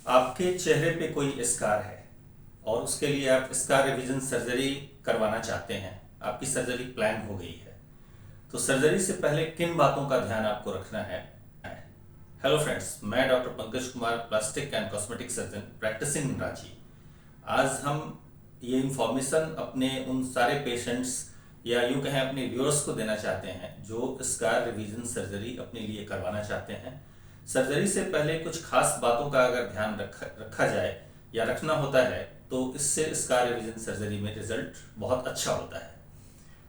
आपके चेहरे पे कोई स्कार है और उसके लिए आप स्कार रिवीजन सर्जरी करवाना चाहते हैं, आपकी सर्जरी प्लान हो गई है, तो सर्जरी से पहले किन बातों का ध्यान आपको रखना है। हेलो फ्रेंड्स, मैं doctor Pankaj Kumar, plastic and cosmetic surgeon practising in Ranchi. आज हम ये इंफॉर्मेशन अपने उन सारे पेशेंट्स या यूं कहें अपने व्यूअर्स को देना चाहते हैं जो स्कार रिवीजन सर्जरी अपने लिए करवाना चाहते हैं। सर्जरी से पहले कुछ खास बातों का अगर ध्यान रखा जाए या रखना होता है तो इससे स्कार रिवीजन सर्जरी में रिजल्ट बहुत अच्छा होता है।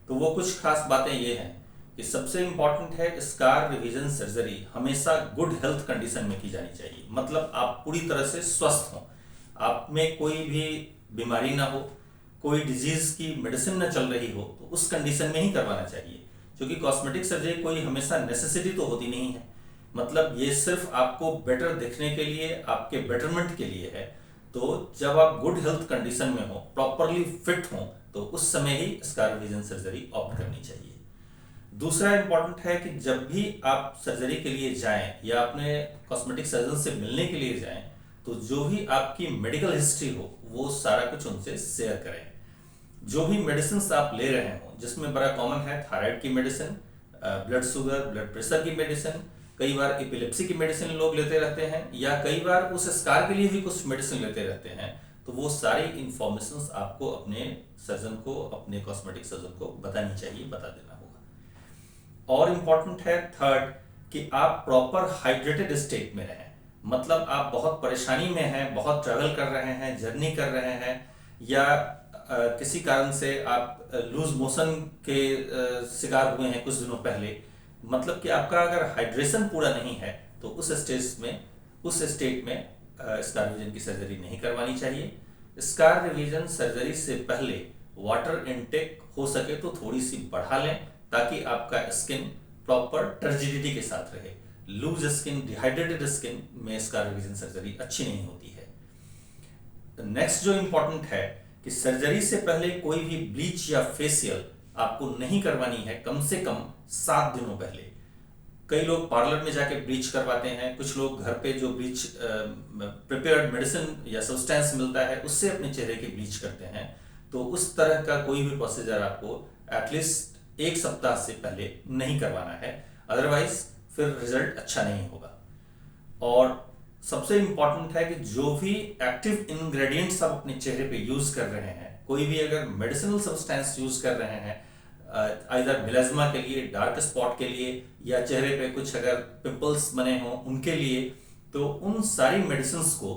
तो वो कुछ खास बातें ये हैं कि सबसे इम्पॉर्टेंट है, स्कार रिवीजन सर्जरी हमेशा गुड हेल्थ कंडीशन में की जानी चाहिए। मतलब आप पूरी तरह से स्वस्थ हों, आप में कोई भी बीमारी ना हो, कोई डिजीज की मेडिसिन ना चल रही हो, तो उस कंडीशन में ही करवाना चाहिए। क्योंकि कॉस्मेटिक सर्जरी कोई हमेशा नेसेसिटी तो होती नहीं है, मतलब ये सिर्फ आपको बेटर दिखने के लिए, आपके बेटरमेंट के लिए है। तो जब आप गुड हेल्थ कंडीशन में हो, प्रॉपरली फिट हो, तो उस समय ही स्कार रिवीजन सर्जरी ऑप्ट करनी चाहिए। दूसरा इंपॉर्टेंट है कि जब भी आप सर्जरी के लिए जाएं या अपने कॉस्मेटिक सर्जन से मिलने के लिए जाएं, तो जो भी आपकी मेडिकल हिस्ट्री हो वो सारा कुछ उनसे शेयर करें। जो भी मेडिसिन आप ले रहे हो, जिसमें बड़ा कॉमन है थायराइड की medicine, blood sugar, blood pressure की मेडिसिन, कई बार एपिलेप्सी की मेडिसिन लोग लेते रहते हैं, या कई बार उस स्कार के लिए भी कुछ मेडिसिन लेते रहते हैं। तो वो सारी इंफॉर्मेशन आपको अपने सर्जन को, अपने कॉस्मेटिक सर्जन को बतानी चाहिए, बता देना होगा। और इम्पॉर्टेंट है थर्ड कि आप प्रॉपर हाइड्रेटेड स्टेट में रहें। मतलब आप बहुत परेशानी में हैं, बहुत ट्रैवल कर रहे हैं, जर्नी कर रहे हैं, या किसी कारण से आप लूज मोशन के शिकार हुए हैं कुछ दिनों पहले, मतलब कि आपका अगर हाइड्रेशन पूरा नहीं है तो उस स्टेट में स्कार रिवीजन की सर्जरी नहीं करवानी चाहिए। स्कार रिवीजन सर्जरी से पहले वाटर इनटेक हो सके तो थोड़ी सी बढ़ा लें, ताकि आपका स्किन प्रॉपर टर्जिडिटी के साथ रहे। लूज स्किन, डिहाइड्रेटेड स्किन में स्कार रिवीजन सर्जरी अच्छी नहीं होती है। नेक्स्ट जो इंपॉर्टेंट है कि सर्जरी से पहले कोई भी ब्लीच या फेशियल आपको नहीं करवानी है, कम से कम 7 दिनों पहले। कई लोग पार्लर में जाके ब्लीच करवाते हैं, कुछ लोग घर पे जो ब्लीच प्रिपेयर्ड मेडिसिन या सब्सटेंस मिलता है उससे अपने चेहरे की ब्लीच करते हैं। तो उस तरह का कोई भी प्रोसीजर आपको एटलीस्ट 1 सप्ताह से पहले नहीं करवाना है, अदरवाइज फिर रिजल्ट अच्छा नहीं होगा। और सबसे इंपॉर्टेंट है कि जो भी एक्टिव इंग्रेडिएंट्स आप अपने चेहरे पे यूज कर रहे हैं, कोई भी अगर मेडिसिनल सब्सटेंस यूज कर रहे हैं, आइदर मेलाज्मा के लिए, डार्क स्पॉट के लिए, या चेहरे पे कुछ अगर पिंपल्स बने हों उनके लिए, तो उन सारी मेडिसिन को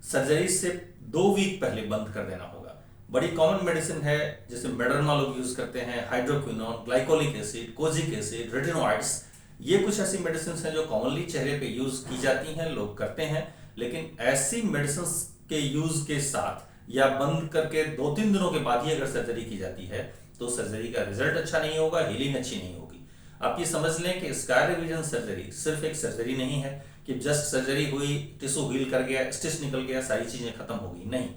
सर्जरी से 2 वीक पहले बंद कर देना होगा। बड़ी कॉमन मेडिसिन है, जैसे मेडर्मा लोग यूज करते हैं, hydroquinone, glycolic acid, kojic acid, retinoids. ये कुछ ऐसी मेडिसिन हैं जो कॉमनली चेहरे पे यूज की जाती हैं, लोग करते हैं। लेकिन ऐसी मेडिसिन के यूज के साथ या बंद करके 2-3 दिनों के बाद ही अगर सर्जरी की जाती है तो सर्जरी का रिजल्ट अच्छा नहीं होगा, हीलिंग अच्छी नहीं होगी। आप ये समझ लें कि स्कार रिवीजन सर्जरी सिर्फ एक सर्जरी नहीं है कि जस्ट सर्जरी हुई, टिश्यू हील कर गया, स्टिच निकल गया, सारी चीजें खत्म हो गई। नहीं,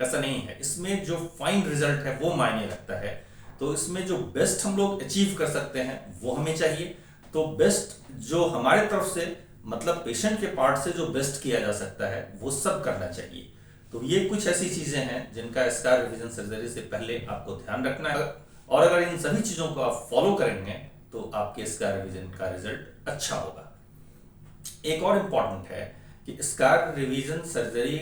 ऐसा नहीं है। इसमें जो फाइन रिजल्ट है वो मायने रखता है। तो इसमें जो बेस्ट हम लोग अचीव कर सकते हैं वो हमें चाहिए। तो बेस्ट जो हमारे तरफ से, मतलब पेशेंट के पार्ट से जो बेस्ट किया जा सकता है वो सब करना चाहिए। तो ये कुछ ऐसी चीजें हैं जिनका स्कार रिवीजन सर्जरी से पहले आपको ध्यान रखना है, और अगर इन सभी चीजों को आप फॉलो करेंगे तो आपके स्कार रिवीजन का रिजल्ट अच्छा होगा। एक और इंपॉर्टेंट है कि स्कार रिवीजन सर्जरी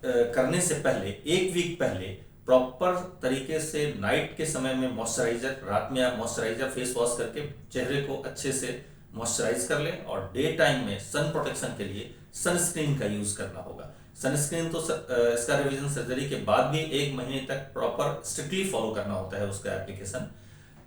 करने से पहले 1 वीक पहले प्रॉपर तरीके से नाइट के समय में मॉइस्चराइजर, रात में आप मॉइस्चराइजर फेस वॉश करके चेहरे को अच्छे से मॉइस्चराइज कर लें, और डे टाइम में सन प्रोटेक्शन के लिए सनस्क्रीन का यूज करना होगा। सनस्क्रीन तो स्कार रिवीजन सर्जरी के बाद भी 1 महीने तक प्रॉपर स्ट्रिक्टली फॉलो करना होता है उसका एप्लीकेशन।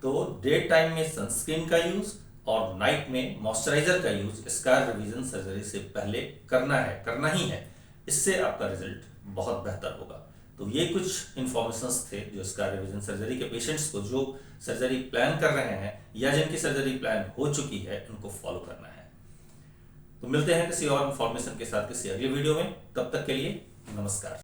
तो डे टाइम में सनस्क्रीन का यूज और नाइट में मॉइस्चराइजर का यूज स्कार रिवीजन सर्जरी से पहले करना ही है। इससे आपका रिजल्ट बहुत बेहतर होगा। तो ये कुछ इंफॉर्मेशंस थे जो स्कार रिवीजन सर्जरी के पेशेंट्स को जो सर्जरी प्लान कर रहे हैं या जिनकी सर्जरी प्लान हो चुकी है उनको फॉलो करना है। तो मिलते हैं किसी और इंफॉर्मेशन के साथ किसी अगले वीडियो में। तब तक के लिए नमस्कार।